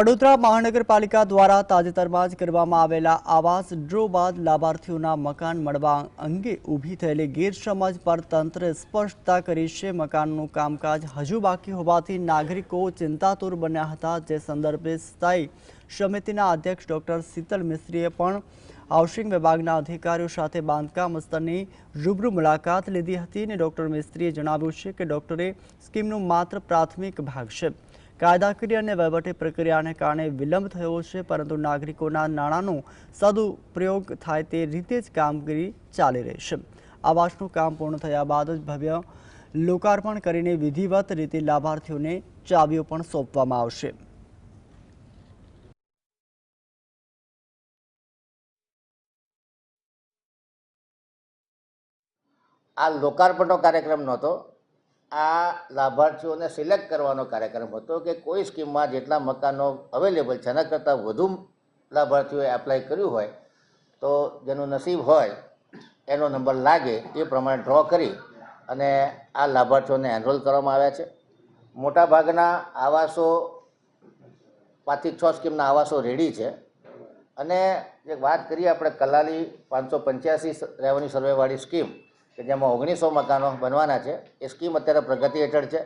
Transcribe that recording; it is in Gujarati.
વડોદરા મહાનગરપાલિકા દ્વારા તાજેતરમાં જ કરવામાં આવેલા આવાસ ડ્રો બાદ લાભાર્થીઓના મકાન મળવા અંગે ઊભી થયેલી ગેરસમજ પર તંત્રે સ્પષ્ટતા કરી છે। મકાનનું કામકાજ હજુ બાકી હોવાથી નાગરિકો ચિંતાતુર બન્યા હતા, જે સંદર્ભે સ્થાયી સમિતિના અધ્યક્ષ ડોક્ટર શીતલ મિસ્ત્રીએ પણ હાઉસિંગ વિભાગના અધિકારીઓ સાથે બાંધકામ સ્તરની રૂબરૂ મુલાકાત લીધી હતી અને ડોક્ટર મિસ્ત્રીએ જણાવ્યું છે કે ડોક્ટરે સ્કીમનું માત્ર પ્રાથમિક ભાગ છે। કાયદાકીય અને વહીવટી પ્રક્રિયાને કારણે વિલંબ થયો છે, પરંતુ નાગરિકોના નાણાંનો સદુપયોગ થાય તે રીતે જ કામગીરી ચાલી રહી છે। આવાસનું કામ પૂર્ણ થયા બાદ જ ભવ્ય લોકાર્પણ કરીને વિધિવત રીતે લાભાર્થીઓને ચાવીઓ પણ સોંપવામાં આવશે। આ લોકાર્પણનો કાર્યક્રમ નહોતો, આ લાભાર્થીઓને સિલેક્ટ કરવાનો કાર્યક્રમ હતો કે કોઈ સ્કીમમાં જેટલા મકાનો અવેલેબલ છે એના કરતાં વધુ લાભાર્થીઓએ એપ્લાય કર્યું હોય તો જેનું નસીબ હોય એનો નંબર લાગે એ પ્રમાણે ડ્રો કરી અને આ લાભાર્થીઓને એનરોલ કરવામાં આવ્યા છે। મોટાભાગના આવાસો 5 થી 6 સ્કીમના આવાસો રેડી છે અને જે વાત કરીએ આપણે કલાલી 585 રેવન્યુ સર્વેવાળી સ્કીમ કે જેમાં 1900 મકાનો બનવાના છે, એ સ્કીમ અત્યારે પ્રગતિ હેઠળ છે।